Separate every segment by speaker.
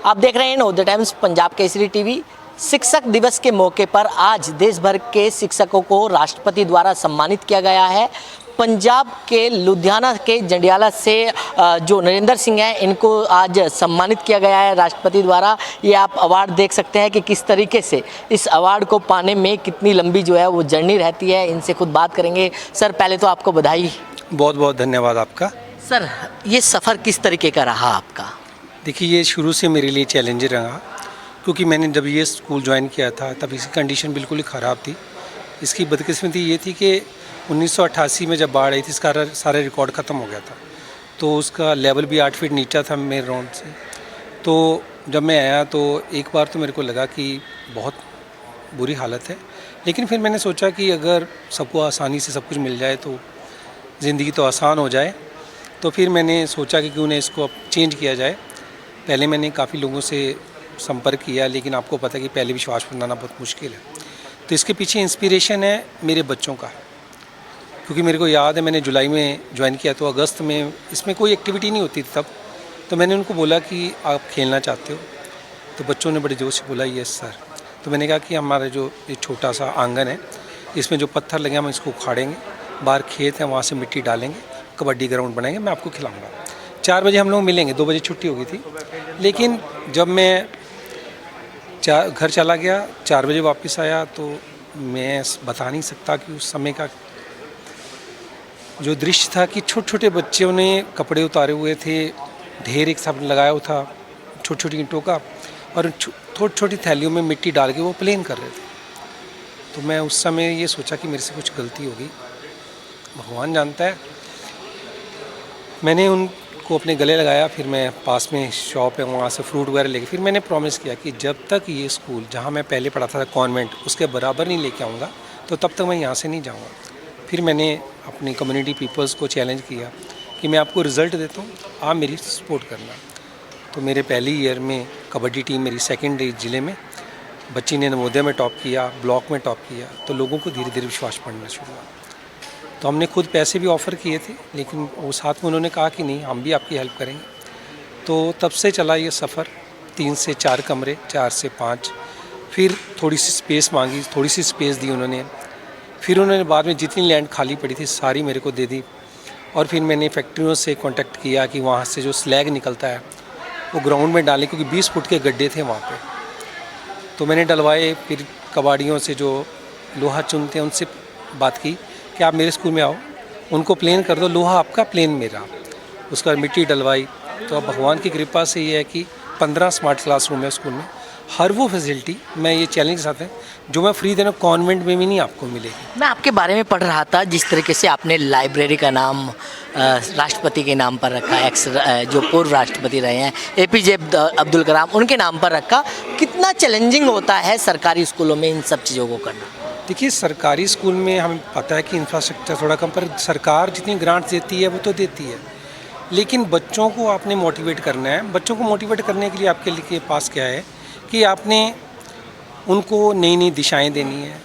Speaker 1: आप देख रहे हैं नवोदय टाइम्स पंजाब केसरी टीवी। शिक्षक दिवस के मौके पर आज देश भर के शिक्षकों को राष्ट्रपति द्वारा सम्मानित किया गया है। पंजाब के लुधियाना के जंडियाला से जो नरेंद्र सिंह हैं, इनको आज सम्मानित किया गया है राष्ट्रपति द्वारा। ये आप अवार्ड देख सकते हैं कि किस तरीके से इस अवार्ड को पाने में कितनी लंबी जो है वो जर्नी रहती है। इनसे खुद बात करेंगे। सर, पहले तो आपको बधाई।
Speaker 2: बहुत बहुत धन्यवाद आपका।
Speaker 1: सर, ये सफ़र किस तरीके का रहा आपका?
Speaker 2: देखिए, ये शुरू से मेरे लिए चैलेंज रहा, क्योंकि मैंने जब ये स्कूल ज्वाइन किया था तब इसकी कंडीशन बिल्कुल ही ख़राब थी। इसकी बदकिस्मती ये थी कि 1988 में जब बाढ़ आई थी, इसका सारा रिकॉर्ड ख़त्म हो गया था, तो उसका लेवल भी 8 फीट नीचा था मेरे राउंड से। तो जब मैं आया तो एक बार तो मेरे को लगा कि बहुत बुरी हालत है, लेकिन फिर मैंने सोचा कि अगर सबको आसानी से सब कुछ मिल जाए तो ज़िंदगी तो आसान हो जाए। तो फिर मैंने सोचा कि क्यों ना इसको अब चेंज किया जाए। पहले मैंने काफ़ी लोगों से संपर्क किया, लेकिन आपको पता है कि पहले विश्वास बनाना बहुत मुश्किल है। तो इसके पीछे इंस्पिरेशन है मेरे बच्चों का, क्योंकि मेरे को याद है मैंने जुलाई में ज्वाइन किया तो अगस्त में इसमें कोई एक्टिविटी नहीं होती थी तब। तो मैंने उनको बोला कि आप खेलना चाहते हो? तो बच्चों ने बड़े जोर से बोला यस सर। तो मैंने कहा कि हमारा जो ये छोटा सा आंगन है, इसमें जो पत्थर लगे हम इसको उखाड़ेंगे, बाहर खेत है वहाँ से मिट्टी डालेंगे, कबड्डी ग्राउंड बनाएंगे, मैं आपको खिलाऊँगा। 4 बजे हम लोग मिलेंगे, 2 बजे छुट्टी हो गई थी। लेकिन जब मैं घर चला गया, 4 बजे वापस आया, तो मैं बता नहीं सकता कि उस समय का जो दृश्य था कि छोटे छोटे बच्चों ने कपड़े उतारे हुए थे, ढेर एक साथ लगाया हुआ था छोटी छोटी ईंटों का, और छोटी छोटी थैलियों में मिट्टी डाल के वो प्लेन कर रहे थे। तो मैं उस समय ये सोचा कि मेरे से कुछ गलती होगी, भगवान जानता है। मैंने उनको अपने गले लगाया, फिर मैं पास में शॉप है वहाँ से फ्रूट वगैरह लेके फिर मैंने प्रॉमिस किया कि जब तक ये स्कूल जहाँ मैं पहले पढ़ाता था कॉन्वेंट उसके बराबर नहीं लेके आऊँगा तो तब तक मैं यहाँ से नहीं जाऊँगा। फिर मैंने अपनी कम्युनिटी पीपल्स को चैलेंज किया कि मैं आपको रिज़ल्ट देता हूँ, आप मेरी सपोर्ट करना। तो मेरे पहले ईयर में कबड्डी टीम मेरी सेकेंड ज़िले में, बच्ची ने नवोदय में टॉप किया, ब्लॉक में टॉप किया, तो लोगों को धीरे धीरे विश्वास पड़ना शुरू हुआ। तो हमने खुद पैसे भी ऑफ़र किए थे, लेकिन वो साथ में उन्होंने कहा कि नहीं, हम भी आपकी हेल्प करेंगे। तो तब से चला ये सफ़र। 3 से 4 कमरे, 4 से 5, फिर थोड़ी सी स्पेस मांगी, थोड़ी सी स्पेस दी उन्होंने। फिर उन्होंने बाद में जितनी लैंड खाली पड़ी थी सारी मेरे को दे दी। और फिर मैंने फैक्ट्रियों से कांटेक्ट किया कि वहाँ से जो स्लैग निकलता है वो ग्राउंड में डालें, क्योंकि 20 फुट के गड्ढे थे वहाँ पे। तो मैंने डलवाए। फिर कबाड़ियों से जो लोहा चुनते हैं उनसे बात की कि आप मेरे स्कूल में आओ, उनको प्लेन कर दो, लोहा आपका प्लेन मेरा। उसके बाद मिट्टी डलवाई। तो अब भगवान की कृपा से ये है कि 15 स्मार्ट क्लासरूम है स्कूल में। हर वो फैसिलिटी मैं ये चैलेंज के साथ है जो मैं फ्री देना कॉन्वेंट में भी नहीं आपको मिलेगी।
Speaker 1: मैं आपके बारे में पढ़ रहा था, जिस तरीके से आपने लाइब्रेरी का नाम राष्ट्रपति के नाम पर रखा, जो पूर्व राष्ट्रपति रहे हैं APJ अब्दुल कलाम, उनके नाम पर रखा। कितना चैलेंजिंग होता है सरकारी स्कूलों में इन सब चीज़ों को करना?
Speaker 2: देखिए, सरकारी स्कूल में हमें पता है कि इंफ्रास्ट्रक्चर थोड़ा कम, पर सरकार जितनी ग्रांट्स देती है वो तो देती है, लेकिन बच्चों को आपने मोटिवेट करना है। बच्चों को मोटिवेट करने के लिए आपके लिए पास क्या है कि आपने उनको नई नई दिशाएं देनी है।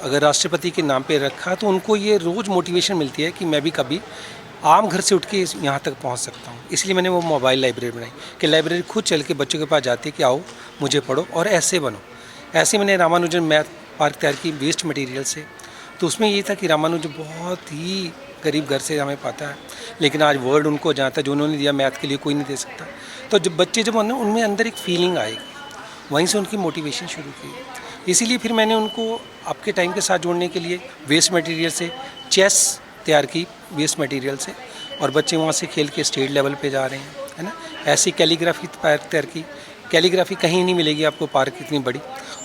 Speaker 2: अगर राष्ट्रपति के नाम पे रखा तो उनको ये रोज़ मोटिवेशन मिलती है कि मैं भी कभी आम घर से उठ के यहाँ तक पहुँच सकता हूँ। इसलिए मैंने वो मोबाइल लाइब्रेरी बनाई कि लाइब्रेरी खुद चल के बच्चों के पास जाती है कि आओ मुझे पढ़ो और ऐसे बनो। ऐसे मैंने रामानुजन मैथ पार्क तैयार की वेस्ट मटेरियल से। तो उसमें ये था कि रामानुजन बहुत ही गरीब घर से हमें पता है, लेकिन आज वर्ड उनको जानता है जो उन्होंने दिया मैथ के लिए कोई नहीं दे सकता। तो जब बच्चे जब उनमें अंदर एक फीलिंग आएगी, वहीं से उनकी मोटिवेशन शुरू की। इसीलिए फिर मैंने उनको आपके टाइम के साथ जोड़ने के लिए वेस्ट मटेरियल से चेस तैयार की, वेस्ट मटेरियल से, और बच्चे वहाँ से खेल के स्टेट लेवल पे जा रहे हैं, है ना। ऐसी कैलीग्राफी पार्क तैयार की। कैलीग्राफी कहीं नहीं मिलेगी आपको पार्क इतनी बड़ी।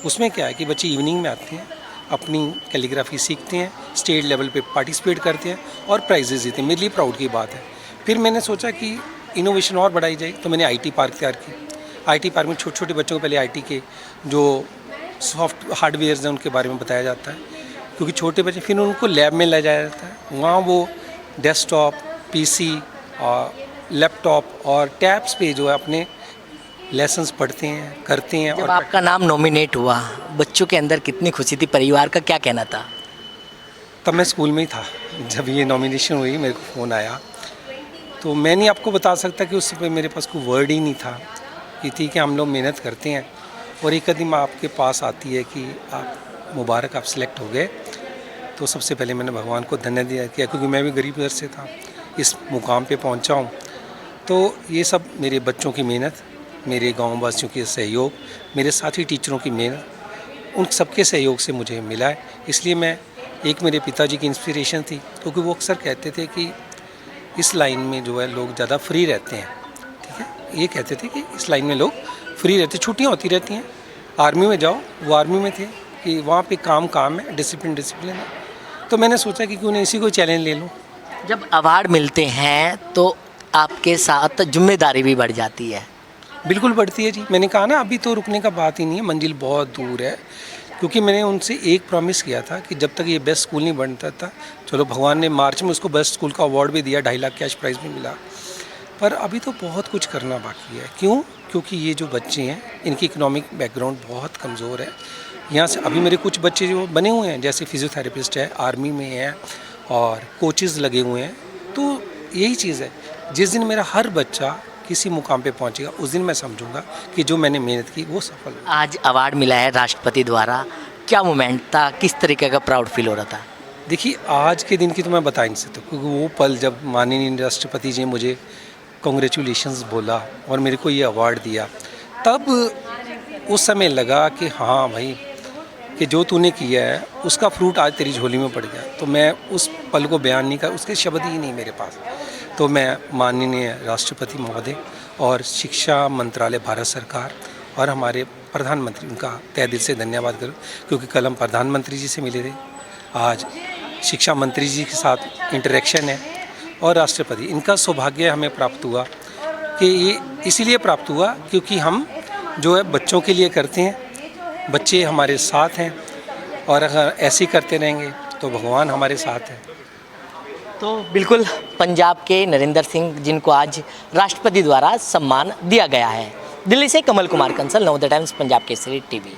Speaker 2: उसमें क्या है कि बच्चे इवनिंग में आते हैं, अपनी कैलीग्राफी सीखते हैं, स्टेट लेवल पे पार्टिसिपेट करते हैं और प्राइजेज़ जीते हैं। मेरे लिए प्राउड की बात है। फिर मैंने सोचा कि इनोवेशन और बढ़ाई जाए, तो मैंने IT पार्क तैयार की। IT पार्क में छोटे छोटे बच्चों को पहले IT के जो सॉफ्ट हार्डवेयर्स हैं उनके बारे में बताया जाता है, क्योंकि छोटे बच्चे, फिर उनको लैब में ले जाया जाता है। वहाँ वो डेस्कटॉप, PC और लैपटॉप और टैब्स पे जो है अपने लेसन्स पढ़ते हैं, करते हैं।
Speaker 1: जब आपका नाम नॉमिनेट हुआ, बच्चों के अंदर कितनी खुशी थी, परिवार का क्या कहना था?
Speaker 2: तब मैं स्कूल में ही था जब ये नॉमिनेशन हुई, मेरे को फ़ोन आया। तो मैं नहीं आपको बता सकता कि उस समय मेरे पास कोई वर्ड ही नहीं था। की थी कि हम लोग मेहनत करते हैं और एक दिन आपके पास आती है कि आप मुबारक, आप सिलेक्ट हो गए। तो सबसे पहले मैंने भगवान को धन्यवाद किया, क्योंकि मैं भी गरीब घर से था, इस मुकाम पे पहुंचा हूं। तो ये सब मेरे बच्चों की मेहनत, मेरे गाँव वासियों के सहयोग, मेरे साथी टीचरों की मेहनत, उन सबके सहयोग से मुझे मिला है। इसलिए मैं, एक मेरे पिताजी की इंस्पिरेशन थी, क्योंकि वो अक्सर कहते थे कि इस लाइन में जो है लोग ज़्यादा फ्री रहते हैं, ठीक है। ये कहते थे कि इस लाइन में लोग फ्री रहते, छुट्टियाँ होती रहती हैं। आर्मी में जाओ, वो आर्मी में थे कि वहाँ पे काम है, डिसिप्लिन है। तो मैंने सोचा कि क्यों नहीं इसी को चैलेंज ले लूँ।
Speaker 1: जब अवार्ड मिलते हैं तो आपके साथ जिम्मेदारी भी बढ़ जाती है।
Speaker 2: बिल्कुल बढ़ती है जी। मैंने कहा ना, अभी तो रुकने का बात ही नहीं है, मंजिल बहुत दूर है। क्योंकि मैंने उनसे एक प्रॉमिस किया था कि जब तक ये बेस्ट स्कूल नहीं बनता था, चलो भगवान ने मार्च में उसको बेस्ट स्कूल का अवार्ड भी दिया, 2.5 लाख कैश प्राइज़ भी मिला, पर अभी तो बहुत कुछ करना बाकी है। क्यों? क्योंकि ये जो बच्चे हैं, इनकी इकोनॉमिक बैकग्राउंड बहुत कमज़ोर है। यहाँ से अभी मेरे कुछ बच्चे जो बने हुए हैं, जैसे फिजियोथेरेपिस्ट है, आर्मी में है और कोचेज़ लगे हुए हैं। तो यही चीज़ है, जिस दिन मेरा हर बच्चा किसी मुकाम पे पहुंचेगा, उस दिन मैं समझूंगा कि जो मैंने मेहनत की वो सफल हुआ।
Speaker 1: आज अवार्ड मिला है राष्ट्रपति द्वारा, क्या मोमेंट था, किस तरीके का प्राउड फील हो रहा था?
Speaker 2: देखिए, आज के दिन की तो मैं बता ही नहीं सकता, क्योंकि वो पल जब माननीय राष्ट्रपति जी ने मुझे कॉन्ग्रेचुलेशंस बोला और मेरे को ये अवार्ड दिया, तब उस समय लगा कि हाँ भाई, कि जो तूने किया है उसका फ्रूट आज तेरी झोली में पड़ गया। तो मैं उस पल को बयान नहीं कर, उसके शब्द ही नहीं मेरे पास। तो मैं माननीय राष्ट्रपति महोदय और शिक्षा मंत्रालय भारत सरकार और हमारे प्रधानमंत्री, उनका तहे दिल से धन्यवाद करूँ, क्योंकि कल हम प्रधानमंत्री जी से मिले थे, आज शिक्षा मंत्री जी के साथ इंटरेक्शन है और राष्ट्रपति, इनका सौभाग्य हमें प्राप्त हुआ। कि ये इसीलिए प्राप्त हुआ क्योंकि हम जो है बच्चों के लिए करते हैं, बच्चे हमारे साथ हैं, और अगर ऐसे ही करते रहेंगे तो भगवान हमारे साथ है।
Speaker 1: तो बिल्कुल पंजाब के नरेंद्र सिंह, जिनको आज राष्ट्रपति द्वारा सम्मान दिया गया है। दिल्ली से कमल कुमार कंसल, नवोदय टाइम्स, पंजाब केसरी टीवी।